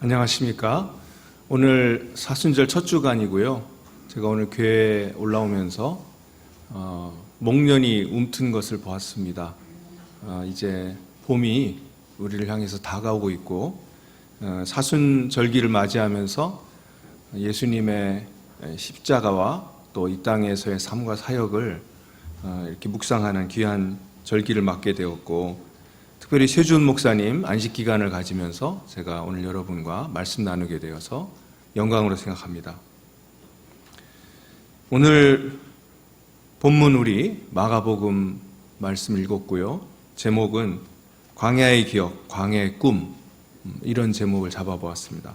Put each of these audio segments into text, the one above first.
안녕하십니까. 오늘 사순절 첫 주간이고요. 제가 오늘 교회에 올라오면서 목련이 움튼 것을 보았습니다. 이제 봄이 우리를 향해서 다가오고 있고 사순절기를 맞이하면서 예수님의 십자가와 또 이 땅에서의 삶과 사역을 이렇게 묵상하는 귀한 절기를 맞게 되었고, 특별히 최준 목사님 안식 기간을 가지면서 제가 오늘 여러분과 말씀 나누게 되어서 영광으로 생각합니다. 오늘 본문 우리 마가복음 말씀 읽었고요. 제목은 광야의 기억, 광야의 꿈, 이런 제목을 잡아보았습니다.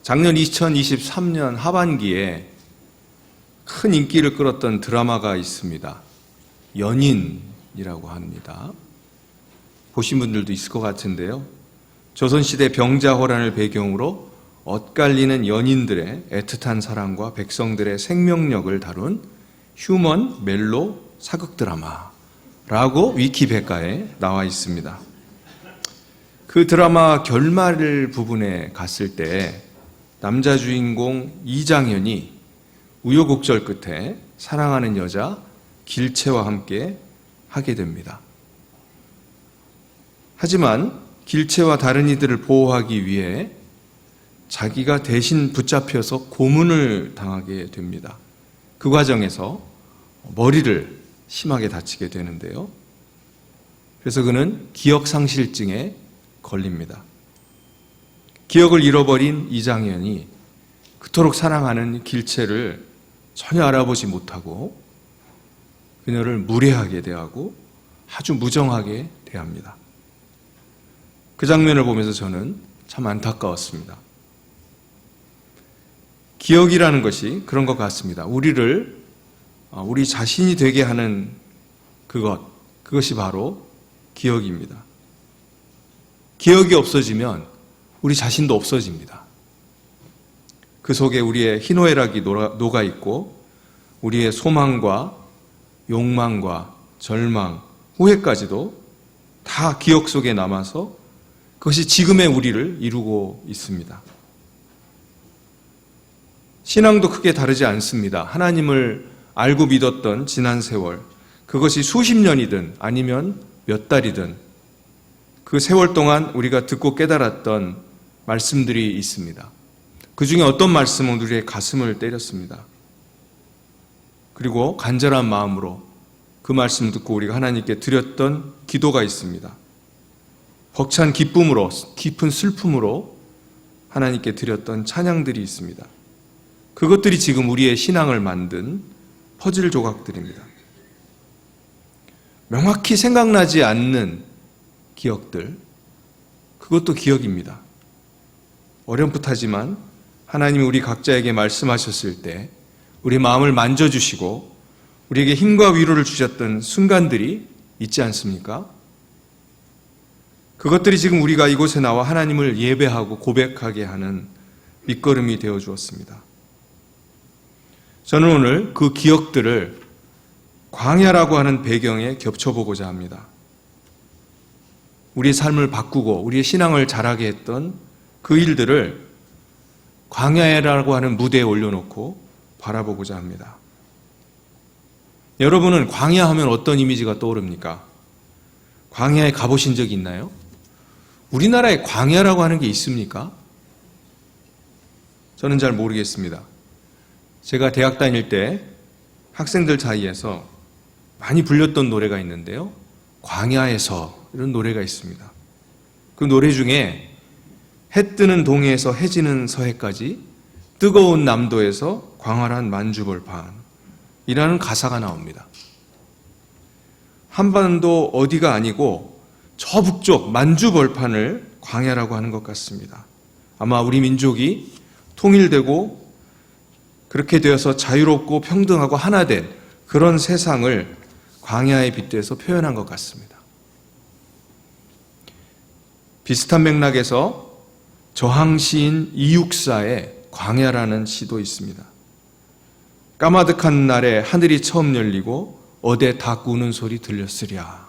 작년 2023년 하반기에 큰 인기를 끌었던 드라마가 있습니다. 연인이라고 합니다. 보신 분들도 있을 것 같은데요. 조선시대 병자호란을 배경으로 엇갈리는 연인들의 애틋한 사랑과 백성들의 생명력을 다룬 휴먼 멜로 사극 드라마라고 위키백과에 나와 있습니다. 그 드라마 결말 부분에 갔을 때 남자 주인공 이장현이 우여곡절 끝에 사랑하는 여자 길채와 함께 하게 됩니다. 하지만 길채와 다른 이들을 보호하기 위해 자기가 대신 붙잡혀서 고문을 당하게 됩니다. 그 과정에서 머리를 심하게 다치게 되는데요. 그래서 그는 기억상실증에 걸립니다. 기억을 잃어버린 이장현이 그토록 사랑하는 길채를 전혀 알아보지 못하고 그녀를 무례하게 대하고 아주 무정하게 대합니다. 그 장면을 보면서 저는 참 안타까웠습니다. 기억이라는 것이 그런 것 같습니다. 우리를 우리 자신이 되게 하는 그것이 바로 기억입니다. 기억이 없어지면 우리 자신도 없어집니다. 그 속에 우리의 희노애락이 녹아 있고 우리의 소망과 욕망과 절망, 후회까지도 다 기억 속에 남아서 그것이 지금의 우리를 이루고 있습니다. 신앙도 크게 다르지 않습니다. 하나님을 알고 믿었던 지난 세월, 그것이 수십 년이든 아니면 몇 달이든 그 세월 동안 우리가 듣고 깨달았던 말씀들이 있습니다. 그 중에 어떤 말씀은 우리의 가슴을 때렸습니다. 그리고 간절한 마음으로 그 말씀 듣고 우리가 하나님께 드렸던 기도가 있습니다. 벅찬 기쁨으로, 깊은 슬픔으로 하나님께 드렸던 찬양들이 있습니다. 그것들이 지금 우리의 신앙을 만든 퍼즐 조각들입니다. 명확히 생각나지 않는 기억들, 그것도 기억입니다. 어렴풋하지만 하나님이 우리 각자에게 말씀하셨을 때 우리 마음을 만져주시고 우리에게 힘과 위로를 주셨던 순간들이 있지 않습니까? 그것들이 지금 우리가 이곳에 나와 하나님을 예배하고 고백하게 하는 밑거름이 되어 주었습니다. 저는 오늘 그 기억들을 광야라고 하는 배경에 겹쳐보고자 합니다. 우리의 삶을 바꾸고 우리의 신앙을 자라게 했던 그 일들을 광야라고 하는 무대에 올려놓고 바라보고자 합니다. 여러분은 광야 하면 어떤 이미지가 떠오릅니까? 광야에 가보신 적이 있나요? 우리나라에 광야라고 하는 게 있습니까? 저는 잘 모르겠습니다. 제가 대학 다닐 때 학생들 사이에서 많이 불렸던 노래가 있는데요. 광야에서 이런 노래가 있습니다. 그 노래 중에 해 뜨는 동해에서 해 지는 서해까지 뜨거운 남도에서 광활한 만주벌판이라는 가사가 나옵니다. 한반도 어디가 아니고 저 북쪽 만주벌판을 광야라고 하는 것 같습니다. 아마 우리 민족이 통일되고 그렇게 되어서 자유롭고 평등하고 하나 된 그런 세상을 광야에 빗대서 표현한 것 같습니다. 비슷한 맥락에서 저항시인 이육사의 광야라는 시도 있습니다. 까마득한 날에 하늘이 처음 열리고 어대 닭 우는 소리 들렸으랴.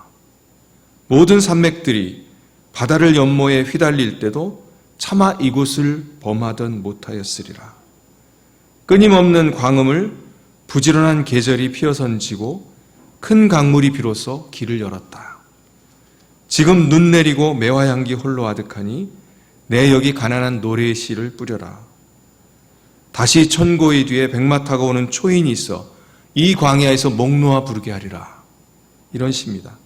모든 산맥들이 바다를 연모에 휘달릴 때도 차마 이곳을 범하던 못하였으리라. 끊임없는 광음을 부지런한 계절이 피어선지고 큰 강물이 비로소 길을 열었다. 지금 눈 내리고 매화향기 홀로 아득하니 내 여기 가난한 노래의 씨를 뿌려라. 다시 천고의 뒤에 백마 타고 오는 초인이 있어 이 광야에서 목 놓아 부르게 하리라. 이런 시입니다.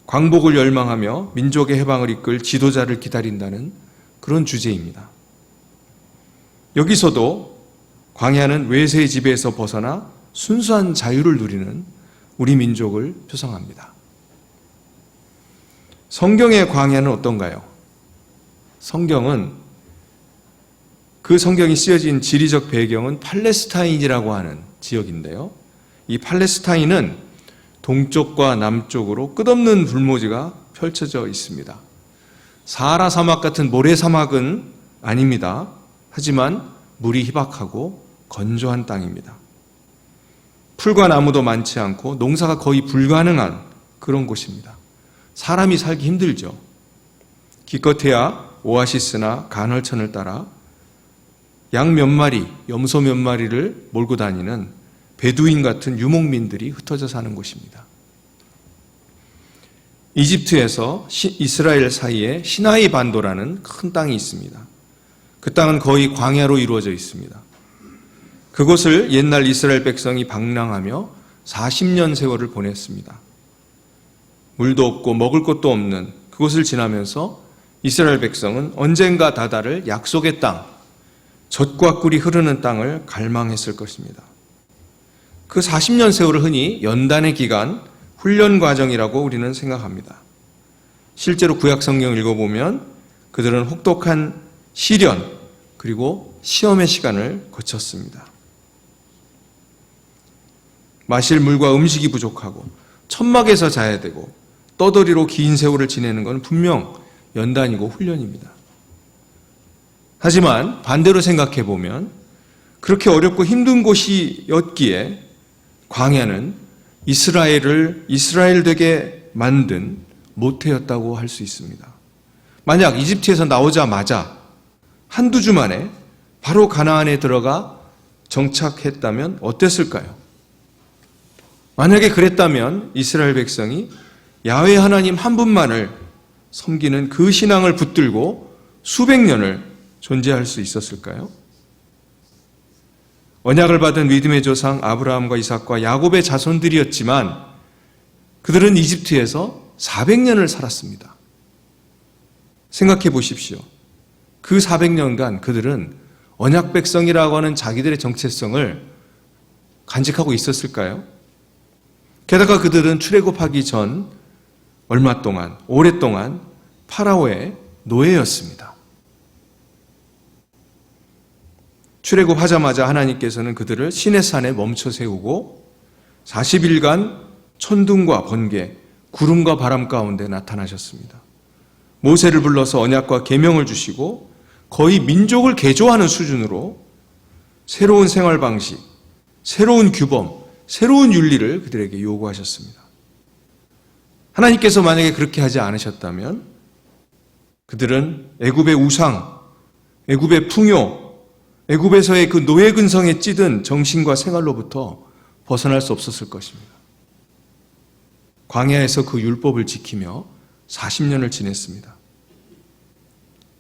광복을 열망하며 민족의 해방을 이끌 지도자를 기다린다는 그런 주제입니다. 여기서도 광야는 외세의 지배에서 벗어나 순수한 자유를 누리는 우리 민족을 표상합니다. 성경의 광야는 어떤가요? 성경은 그 성경이 쓰여진 지리적 배경은 팔레스타인이라고 하는 지역인데요. 이 팔레스타인은 동쪽과 남쪽으로 끝없는 불모지가 펼쳐져 있습니다. 사하라 사막 같은 모래 사막은 아닙니다. 하지만 물이 희박하고 건조한 땅입니다. 풀과 나무도 많지 않고 농사가 거의 불가능한 그런 곳입니다. 사람이 살기 힘들죠. 기껏해야 오아시스나 간헐천을 따라 양 몇 마리, 염소 몇 마리를 몰고 다니는 베두인 같은 유목민들이 흩어져 사는 곳입니다. 이집트에서 이스라엘 사이에 시나이 반도라는 큰 땅이 있습니다. 그 땅은 거의 광야로 이루어져 있습니다. 그곳을 옛날 이스라엘 백성이 방랑하며 40년 세월을 보냈습니다. 물도 없고 먹을 것도 없는 그곳을 지나면서 이스라엘 백성은 언젠가 다다를 약속의 땅, 젖과 꿀이 흐르는 땅을 갈망했을 것입니다. 그 40년 세월을 흔히 연단의 기간, 훈련 과정이라고 우리는 생각합니다. 실제로 구약 성경을 읽어보면 그들은 혹독한 시련 그리고 시험의 시간을 거쳤습니다. 마실 물과 음식이 부족하고 천막에서 자야 되고 떠돌이로 긴 세월을 지내는 건 분명 연단이고 훈련입니다. 하지만 반대로 생각해 보면 그렇게 어렵고 힘든 곳이었기에 광야는 이스라엘을 이스라엘 되게 만든 모태였다고 할 수 있습니다. 만약 이집트에서 나오자마자 한두 주 만에 바로 가나안에 들어가 정착했다면 어땠을까요? 만약에 그랬다면 이스라엘 백성이 야훼 하나님 한 분만을 섬기는 그 신앙을 붙들고 수백 년을 존재할 수 있었을까요? 언약을 받은 믿음의 조상 아브라함과 이삭과 야곱의 자손들이었지만 그들은 이집트에서 400년을 살았습니다. 생각해 보십시오. 그 400년간 그들은 언약 백성이라고 하는 자기들의 정체성을 간직하고 있었을까요? 게다가 그들은 출애굽하기 전 얼마 동안, 오랫동안 파라오의 노예였습니다. 출애굽하자마자 하나님께서는 그들을 시내산에 멈춰 세우고 40일간 천둥과 번개, 구름과 바람 가운데 나타나셨습니다. 모세를 불러서 언약과 계명을 주시고 거의 민족을 개조하는 수준으로 새로운 생활 방식, 새로운 규범, 새로운 윤리를 그들에게 요구하셨습니다. 하나님께서 만약에 그렇게 하지 않으셨다면 그들은 애굽의 우상, 애굽의 풍요, 애굽에서의 그 노예 근성에 찌든 정신과 생활로부터 벗어날 수 없었을 것입니다. 광야에서 그 율법을 지키며 40년을 지냈습니다.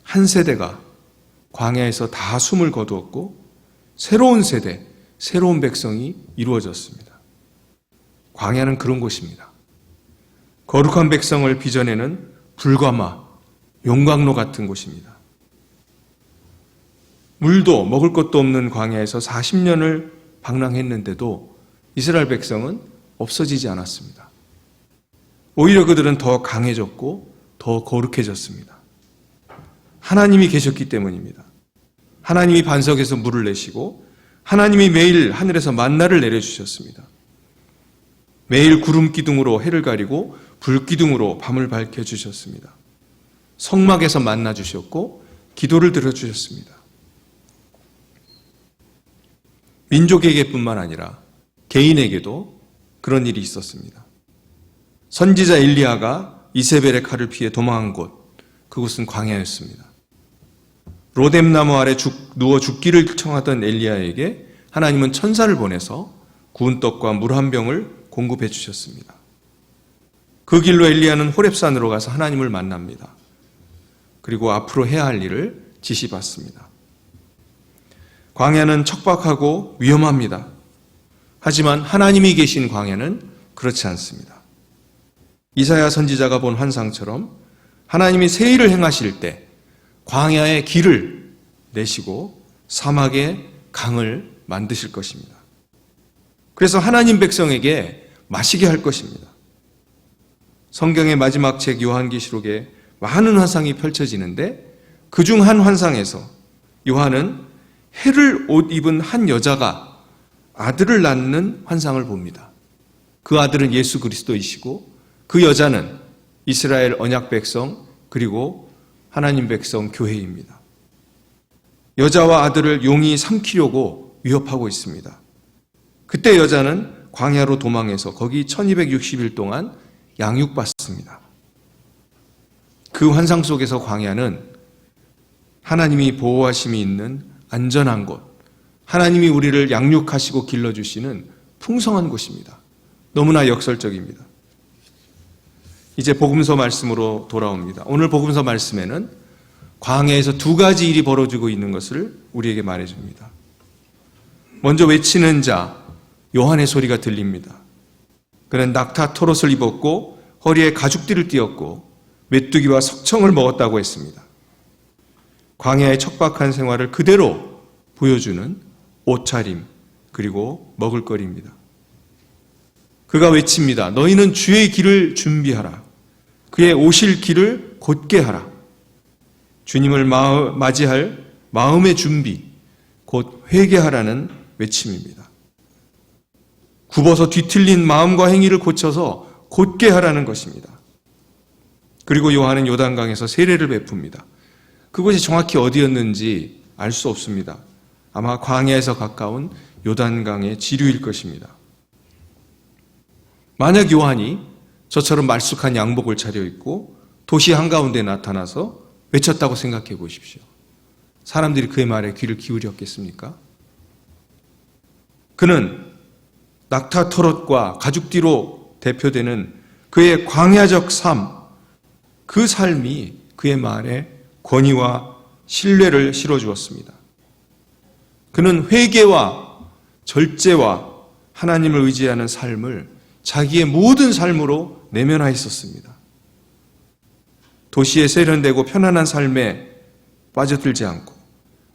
한 세대가 광야에서 다 숨을 거두었고 새로운 세대, 새로운 백성이 이루어졌습니다. 광야는 그런 곳입니다. 거룩한 백성을 빚어내는 불가마, 용광로 같은 곳입니다. 물도 먹을 것도 없는 광야에서 40년을 방랑했는데도 이스라엘 백성은 없어지지 않았습니다. 오히려 그들은 더 강해졌고 더 거룩해졌습니다. 하나님이 계셨기 때문입니다. 하나님이 반석에서 물을 내시고 하나님이 매일 하늘에서 만나를 내려주셨습니다. 매일 구름 기둥으로 해를 가리고 불 기둥으로 밤을 밝혀주셨습니다. 성막에서 만나 주셨고 기도를 들어주셨습니다. 민족에게뿐만 아니라 개인에게도 그런 일이 있었습니다. 선지자 엘리야가 이세벨의 칼을 피해 도망한 곳, 그곳은 광야였습니다. 로뎀나무 아래 누워 죽기를 청하던 엘리야에게 하나님은 천사를 보내서 구운 떡과 물 한 병을 공급해 주셨습니다. 그 길로 엘리야는 호렙산으로 가서 하나님을 만납니다. 그리고 앞으로 해야 할 일을 지시받습니다. 광야는 척박하고 위험합니다. 하지만 하나님이 계신 광야는 그렇지 않습니다. 이사야 선지자가 본 환상처럼 하나님이 새 일을 행하실 때 광야에 길을 내시고 사막에 강을 만드실 것입니다. 그래서 하나님 백성에게 마시게 할 것입니다. 성경의 마지막 책 요한계시록에 많은 환상이 펼쳐지는데 그중 한 환상에서 요한은 해를 옷 입은 한 여자가 아들을 낳는 환상을 봅니다. 그 아들은 예수 그리스도이시고 그 여자는 이스라엘 언약 백성 그리고 하나님 백성 교회입니다. 여자와 아들을 용이 삼키려고 위협하고 있습니다. 그때 여자는 광야로 도망해서 거기 1260일 동안 양육받습니다. 그 환상 속에서 광야는 하나님이 보호하심이 있는 안전한 곳, 하나님이 우리를 양육하시고 길러주시는 풍성한 곳입니다. 너무나 역설적입니다. 이제 복음서 말씀으로 돌아옵니다. 오늘 복음서 말씀에는 광야에서 두 가지 일이 벌어지고 있는 것을 우리에게 말해줍니다. 먼저 외치는 자 요한의 소리가 들립니다. 그는 낙타 토롯을 입었고 허리에 가죽띠를 띠었고 메뚜기와 석청을 먹었다고 했습니다. 광야의 척박한 생활을 그대로 보여주는 옷차림 그리고 먹을거리입니다. 그가 외칩니다. 너희는 주의 길을 준비하라. 그의 오실 길을 곧게 하라. 주님을 맞이할 마음의 준비, 곧 회개하라는 외침입니다. 굽어서 뒤틀린 마음과 행위를 고쳐서 곧게 하라는 것입니다. 그리고 요한은 요단강에서 세례를 베풉니다. 그곳이 정확히 어디였는지 알 수 없습니다. 아마 광야에서 가까운 요단강의 지류일 것입니다. 만약 요한이 저처럼 말쑥한 양복을 차려입고 도시 한가운데 나타나서 외쳤다고 생각해 보십시오. 사람들이 그의 말에 귀를 기울였겠습니까? 그는 낙타 토롯과 가죽띠로 대표되는 그의 광야적 삶, 그 삶이 그의 말에 권위와 신뢰를 실어주었습니다. 그는 회개와 절제와 하나님을 의지하는 삶을 자기의 모든 삶으로 내면화했었습니다. 도시에 세련되고 편안한 삶에 빠져들지 않고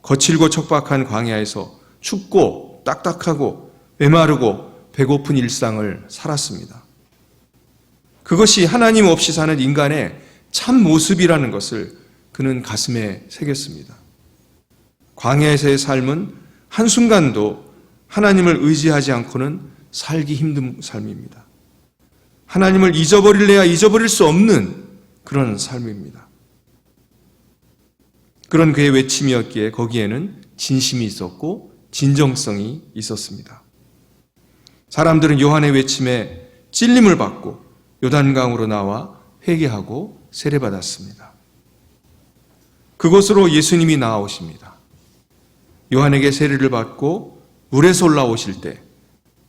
거칠고 척박한 광야에서 춥고 딱딱하고 메마르고 배고픈 일상을 살았습니다. 그것이 하나님 없이 사는 인간의 참 모습이라는 것을 그는 가슴에 새겼습니다. 광야에서의 삶은 한순간도 하나님을 의지하지 않고는 살기 힘든 삶입니다. 하나님을 잊어버릴래야 잊어버릴 수 없는 그런 삶입니다. 그런 그의 외침이었기에 거기에는 진심이 있었고 진정성이 있었습니다. 사람들은 요한의 외침에 찔림을 받고 요단강으로 나와 회개하고 세례받았습니다. 그곳으로 예수님이 나아오십니다. 요한에게 세례를 받고 물에서 올라오실 때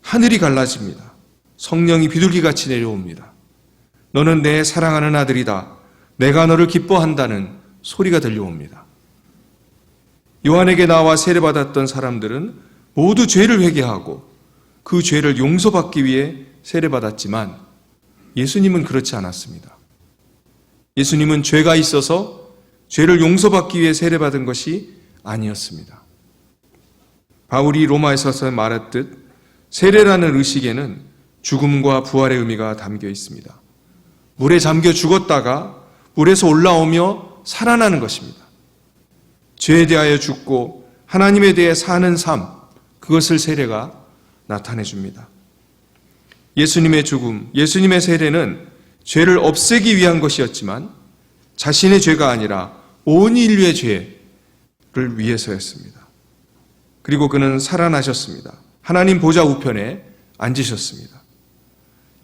하늘이 갈라집니다. 성령이 비둘기같이 내려옵니다. 너는 내 사랑하는 아들이다. 내가 너를 기뻐한다는 소리가 들려옵니다. 요한에게 나와 세례받았던 사람들은 모두 죄를 회개하고 그 죄를 용서받기 위해 세례받았지만 예수님은 그렇지 않았습니다. 예수님은 죄가 있어서 죄를 용서받기 위해 세례받은 것이 아니었습니다. 바울이 로마에서 말했듯 세례라는 의식에는 죽음과 부활의 의미가 담겨 있습니다. 물에 잠겨 죽었다가 물에서 올라오며 살아나는 것입니다. 죄에 대하여 죽고 하나님에 대해 사는 삶, 그것을 세례가 나타내 줍니다. 예수님의 죽음, 예수님의 세례는 죄를 없애기 위한 것이었지만 자신의 죄가 아니라 온 인류의 죄를 위해서였습니다. 그리고 그는 살아나셨습니다. 하나님 보좌 우편에 앉으셨습니다.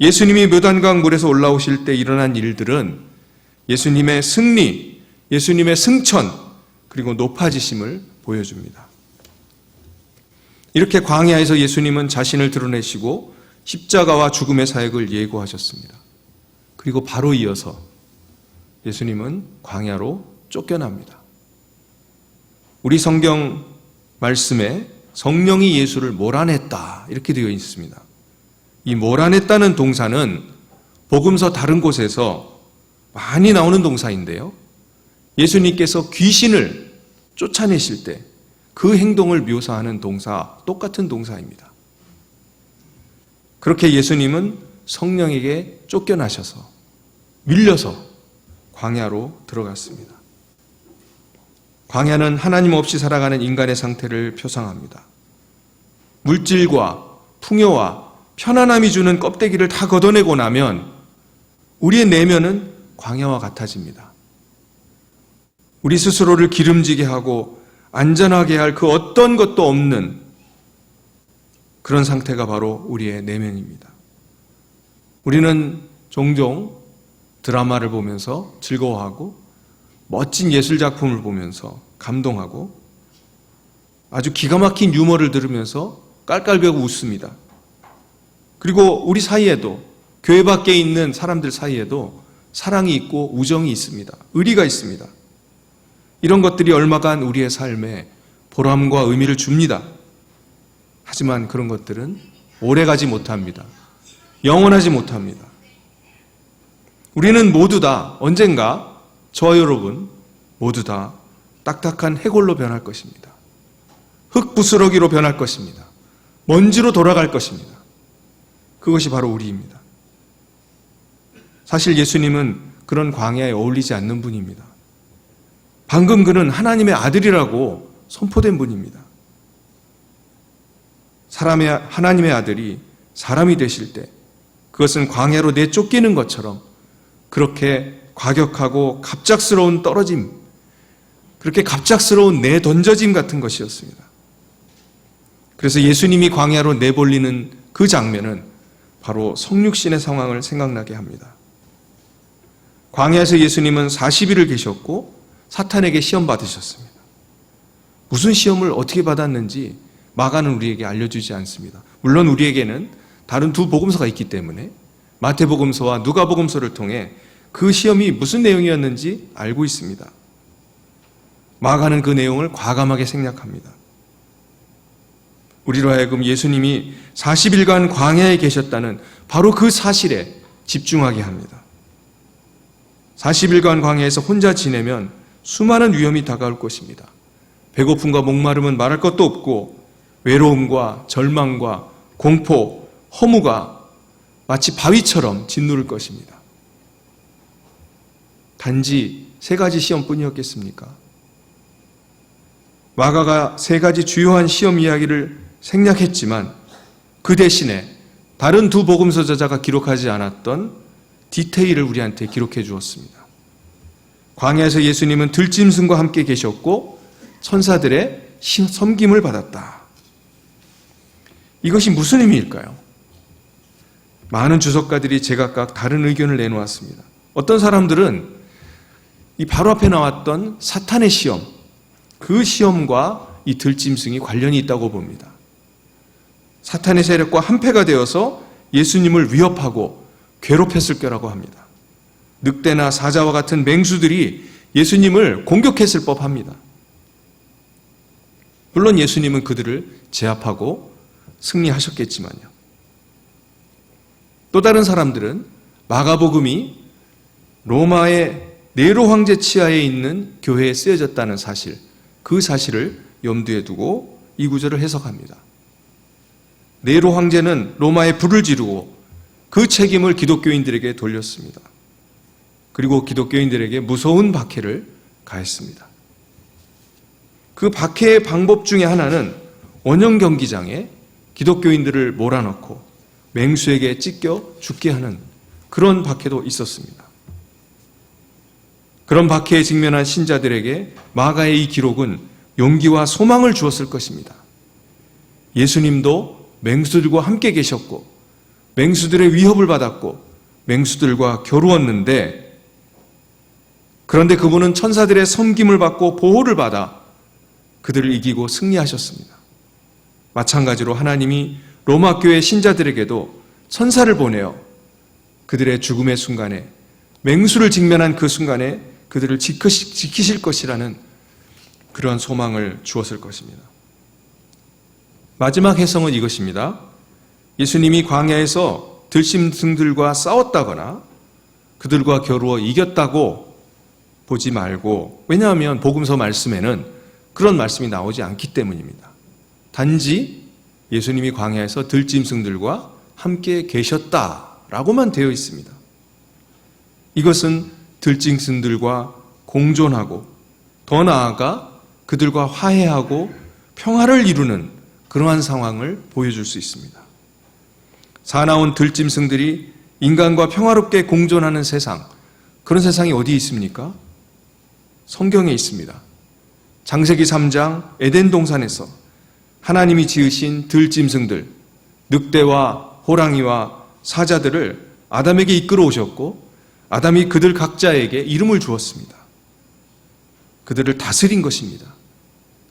예수님이 묘단강 물에서 올라오실 때 일어난 일들은 예수님의 승리, 예수님의 승천, 그리고 높아지심을 보여줍니다. 이렇게 광야에서 예수님은 자신을 드러내시고 십자가와 죽음의 사역을 예고하셨습니다. 그리고 바로 이어서 예수님은 광야로 쫓겨납니다. 우리 성경 말씀에 성령이 예수를 몰아냈다 이렇게 되어 있습니다. 이 몰아냈다는 동사는 복음서 다른 곳에서 많이 나오는 동사인데요. 예수님께서 귀신을 쫓아내실 때 그 행동을 묘사하는 동사, 똑같은 동사입니다. 그렇게 예수님은 성령에게 쫓겨나셔서 밀려서 광야로 들어갔습니다. 광야는 하나님 없이 살아가는 인간의 상태를 표상합니다. 물질과 풍요와 편안함이 주는 껍데기를 다 걷어내고 나면 우리의 내면은 광야와 같아집니다. 우리 스스로를 기름지게 하고 안전하게 할 그 어떤 것도 없는 그런 상태가 바로 우리의 내면입니다. 우리는 종종 드라마를 보면서 즐거워하고 멋진 예술작품을 보면서 감동하고 아주 기가 막힌 유머를 들으면서 깔깔대고 웃습니다. 그리고 우리 사이에도, 교회 밖에 있는 사람들 사이에도 사랑이 있고 우정이 있습니다. 의리가 있습니다. 이런 것들이 얼마간 우리의 삶에 보람과 의미를 줍니다. 하지만 그런 것들은 오래가지 못합니다. 영원하지 못합니다. 우리는 모두 다 언젠가 저와 여러분 모두 다 딱딱한 해골로 변할 것입니다. 흙부스러기로 변할 것입니다. 먼지로 돌아갈 것입니다. 그것이 바로 우리입니다. 사실 예수님은 그런 광야에 어울리지 않는 분입니다. 방금 그는 하나님의 아들이라고 선포된 분입니다. 하나님의 아들이 사람이 되실 때 그것은 광야로 내쫓기는 것처럼 그렇게 과격하고 갑작스러운 떨어짐, 그렇게 갑작스러운 내던져짐 같은 것이었습니다. 그래서 예수님이 광야로 내몰리는 그 장면은 바로 성육신의 상황을 생각나게 합니다. 광야에서 예수님은 40일을 계셨고 사탄에게 시험 받으셨습니다. 무슨 시험을 어떻게 받았는지 마가는 우리에게 알려주지 않습니다. 물론 우리에게는 다른 두 복음서가 있기 때문에 마태복음서와 누가복음서를 통해 그 시험이 무슨 내용이었는지 알고 있습니다. 마가는 그 내용을 과감하게 생략합니다. 우리로 하여금 예수님이 40일간 광야에 계셨다는 바로 그 사실에 집중하게 합니다. 40일간 광야에서 혼자 지내면 수많은 위험이 다가올 것입니다. 배고픔과 목마름은 말할 것도 없고 외로움과 절망과 공포, 허무가 마치 바위처럼 짓누를 것입니다. 단지 3가지 시험뿐이었겠습니까? 마가가 3가지 주요한 시험 이야기를 생략했지만 그 대신에 다른 두 복음서 저자가 기록하지 않았던 디테일을 우리한테 기록해 주었습니다. 광야에서 예수님은 들짐승과 함께 계셨고 천사들의 섬김을 받았다. 이것이 무슨 의미일까요? 많은 주석가들이 제각각 다른 의견을 내놓았습니다. 어떤 사람들은 이 바로 앞에 나왔던 사탄의 시험, 그 시험과 이 들짐승이 관련이 있다고 봅니다. 사탄의 세력과 한패가 되어서 예수님을 위협하고 괴롭혔을 거라고 합니다. 늑대나 사자와 같은 맹수들이 예수님을 공격했을 법합니다. 물론 예수님은 그들을 제압하고 승리하셨겠지만요. 또 다른 사람들은 마가복음이 로마의 네로 황제 치하에 있는 교회에 쓰여졌다는 사실, 그 사실을 염두에 두고 이 구절을 해석합니다. 네로 황제는 로마에 불을 지르고 그 책임을 기독교인들에게 돌렸습니다. 그리고 기독교인들에게 무서운 박해를 가했습니다. 그 박해의 방법 중에 하나는 원형 경기장에 기독교인들을 몰아넣고 맹수에게 찢겨 죽게 하는 그런 박해도 있었습니다. 그런 박해에 직면한 신자들에게 마가의 이 기록은 용기와 소망을 주었을 것입니다. 예수님도 맹수들과 함께 계셨고 맹수들의 위협을 받았고 맹수들과 겨루었는데 그런데 그분은 천사들의 섬김을 받고 보호를 받아 그들을 이기고 승리하셨습니다. 마찬가지로 하나님이 로마 교회 신자들에게도 천사를 보내어 그들의 죽음의 순간에, 맹수를 직면한 그 순간에 그들을 지키실 것이라는 그런 소망을 주었을 것입니다. 마지막 해석은 이것입니다. 예수님이 광야에서 들짐승들과 싸웠다거나 그들과 겨루어 이겼다고 보지 말고, 왜냐하면 복음서 말씀에는 그런 말씀이 나오지 않기 때문입니다. 단지 예수님이 광야에서 들짐승들과 함께 계셨다라고만 되어 있습니다. 이것은 들짐승들과 공존하고 더 나아가 그들과 화해하고 평화를 이루는 그러한 상황을 보여줄 수 있습니다. 사나운 들짐승들이 인간과 평화롭게 공존하는 세상, 그런 세상이 어디 있습니까? 성경에 있습니다. 창세기 3장 에덴 동산에서 하나님이 지으신 들짐승들, 늑대와 호랑이와 사자들을 아담에게 이끌어 오셨고 아담이 그들 각자에게 이름을 주었습니다. 그들을 다스린 것입니다.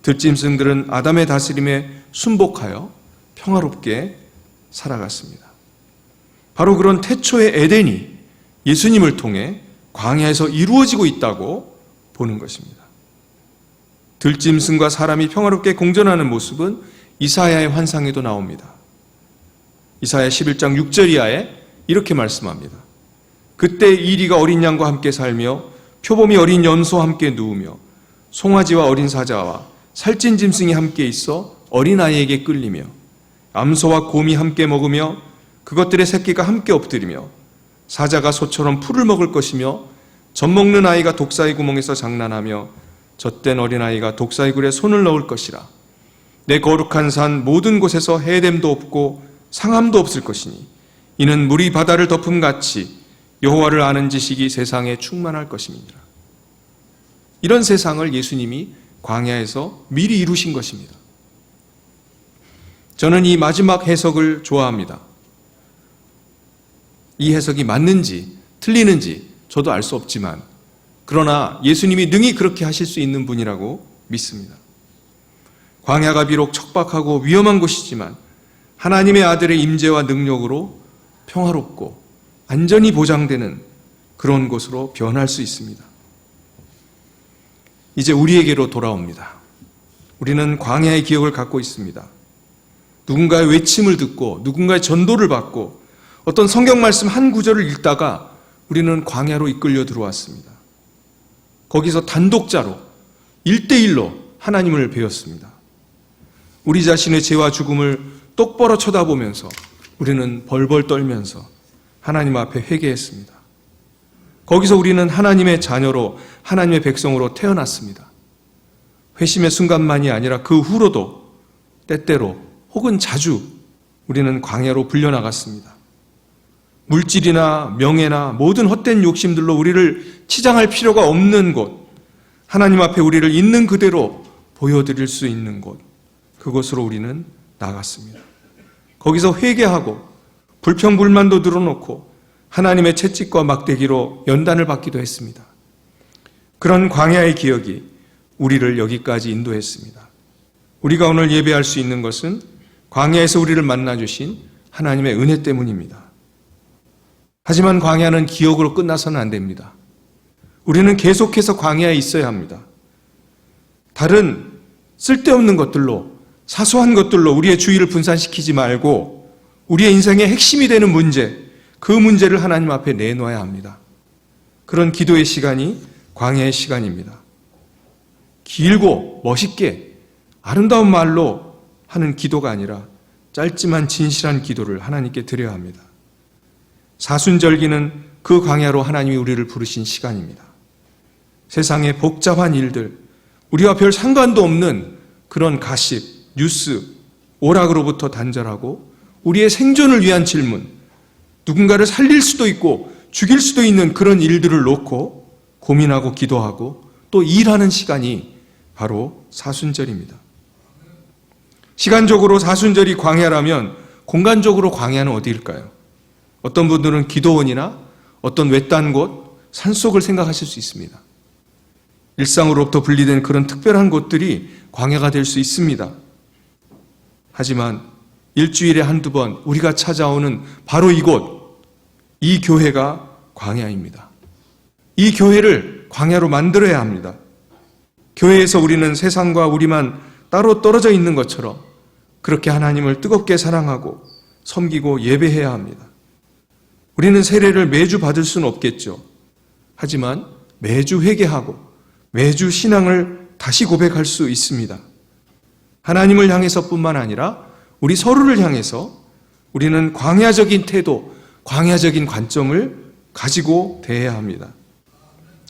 들짐승들은 아담의 다스림에 순복하여 평화롭게 살아갔습니다. 바로 그런 태초의 에덴이 예수님을 통해 광야에서 이루어지고 있다고 보는 것입니다. 들짐승과 사람이 평화롭게 공존하는 모습은 이사야의 환상에도 나옵니다. 이사야 11장 6절 이하에 이렇게 말씀합니다. 그때 이리가 어린 양과 함께 살며 표범이 어린 연소와 함께 누우며 송아지와 어린 사자와 살찐 짐승이 함께 있어 어린아이에게 끌리며 암소와 곰이 함께 먹으며 그것들의 새끼가 함께 엎드리며 사자가 소처럼 풀을 먹을 것이며 젖먹는 아이가 독사의 구멍에서 장난하며 젖된 어린아이가 독사의 굴에 손을 넣을 것이라. 내 거룩한 산 모든 곳에서 해됨도 없고 상함도 없을 것이니 이는 물이 바다를 덮음같이 여호와를 아는 지식이 세상에 충만할 것입니다. 이런 세상을 예수님이 광야에서 미리 이루신 것입니다. 저는 이 마지막 해석을 좋아합니다. 이 해석이 맞는지 틀리는지 저도 알 수 없지만, 그러나 예수님이 능히 그렇게 하실 수 있는 분이라고 믿습니다. 광야가 비록 척박하고 위험한 곳이지만 하나님의 아들의 임재와 능력으로 평화롭고 안전이 보장되는 그런 곳으로 변할 수 있습니다. 이제 우리에게로 돌아옵니다. 우리는 광야의 기억을 갖고 있습니다. 누군가의 외침을 듣고 누군가의 전도를 받고 어떤 성경 말씀 한 구절을 읽다가 우리는 광야로 이끌려 들어왔습니다. 거기서 단독자로 1대1로 하나님을 배웠습니다. 우리 자신의 죄와 죽음을 똑바로 쳐다보면서 우리는 벌벌 떨면서 하나님 앞에 회개했습니다. 거기서 우리는 하나님의 자녀로, 하나님의 백성으로 태어났습니다. 회심의 순간만이 아니라 그 후로도 때때로 혹은 자주 우리는 광야로 불려나갔습니다. 물질이나 명예나 모든 헛된 욕심들로 우리를 치장할 필요가 없는 곳, 하나님 앞에 우리를 있는 그대로 보여드릴 수 있는 곳, 그곳으로 우리는 나갔습니다. 거기서 회개하고 불평불만도 늘어놓고 하나님의 채찍과 막대기로 연단을 받기도 했습니다. 그런 광야의 기억이 우리를 여기까지 인도했습니다. 우리가 오늘 예배할 수 있는 것은 광야에서 우리를 만나주신 하나님의 은혜 때문입니다. 하지만 광야는 기억으로 끝나서는 안 됩니다. 우리는 계속해서 광야에 있어야 합니다. 다른 쓸데없는 것들로, 사소한 것들로 우리의 주의를 분산시키지 말고 우리의 인생의 핵심이 되는 문제, 그 문제를 하나님 앞에 내놓아야 합니다. 그런 기도의 시간이 광야의 시간입니다. 길고 멋있게 아름다운 말로 하는 기도가 아니라 짧지만 진실한 기도를 하나님께 드려야 합니다. 사순절기는 그 광야로 하나님이 우리를 부르신 시간입니다. 세상의 복잡한 일들, 우리와 별 상관도 없는 그런 가십, 뉴스, 오락으로부터 단절하고 우리의 생존을 위한 질문, 누군가를 살릴 수도 있고 죽일 수도 있는 그런 일들을 놓고 고민하고 기도하고 또 일하는 시간이 바로 사순절입니다. 시간적으로 사순절이 광야라면 공간적으로 광야는 어디일까요? 어떤 분들은 기도원이나 어떤 외딴 곳, 산속을 생각하실 수 있습니다. 일상으로부터 분리된 그런 특별한 곳들이 광야가 될 수 있습니다. 하지만 일주일에 한두 번 우리가 찾아오는 바로 이곳, 이 교회가 광야입니다. 이 교회를 광야로 만들어야 합니다. 교회에서 우리는 세상과 우리만 따로 떨어져 있는 것처럼 그렇게 하나님을 뜨겁게 사랑하고 섬기고 예배해야 합니다. 우리는 세례를 매주 받을 수는 없겠죠. 하지만 매주 회개하고 매주 신앙을 다시 고백할 수 있습니다. 하나님을 향해서뿐만 아니라 우리 서로를 향해서 우리는 광야적인 태도, 광야적인 관점을 가지고 대해야 합니다.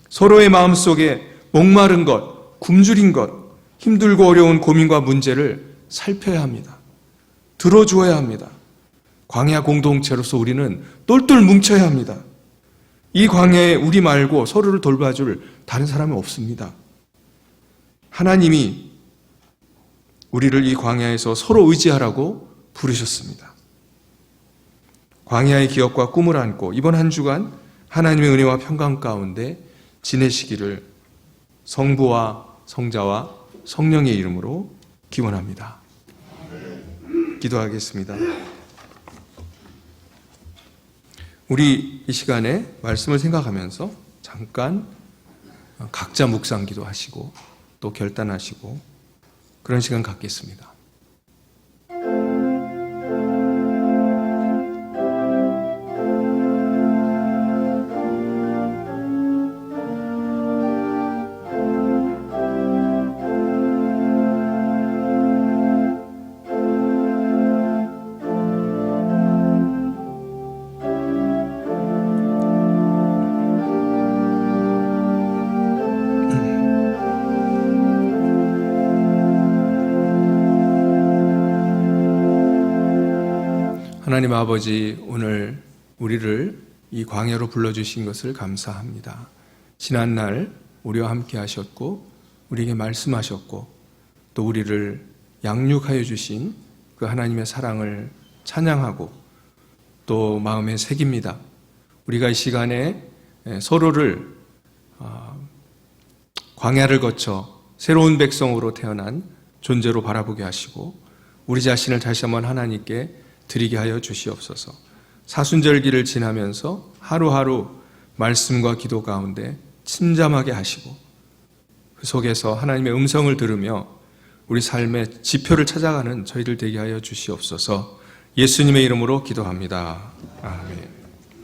서로의 마음속에 목마른 것, 굶주린 것, 힘들고 어려운 고민과 문제를 살펴야 합니다. 들어주어야 합니다. 광야 공동체로서 우리는 똘똘 뭉쳐야 합니다. 이 광야에 우리 말고 서로를 돌봐줄 다른 사람은 없습니다. 하나님이 우리를 이 광야에서 서로 의지하라고 부르셨습니다. 광야의 기억과 꿈을 안고 이번 한 주간 하나님의 은혜와 평강 가운데 지내시기를 성부와 성자와 성령의 이름으로 기원합니다. 기도하겠습니다. 우리 이 시간에 말씀을 생각하면서 잠깐 각자 묵상 기도하시고 또 결단하시고 그런 시간 갖겠습니다. 하나님 아버지, 오늘 우리를 이 광야로 불러주신 것을 감사합니다. 지난날 우리와 함께 하셨고 우리에게 말씀하셨고 또 우리를 양육하여 주신 그 하나님의 사랑을 찬양하고 또 마음에 새깁니다. 우리가 이 시간에 서로를 광야를 거쳐 새로운 백성으로 태어난 존재로 바라보게 하시고 우리 자신을 다시 한번 하나님께 드리게 하여 주시옵소서. 사순절기를 지나면서 하루하루 말씀과 기도 가운데 침잠하게 하시고 그 속에서 하나님의 음성을 들으며 우리 삶의 지표를 찾아가는 저희들 되게 하여 주시옵소서. 예수님의 이름으로 기도합니다. 아멘.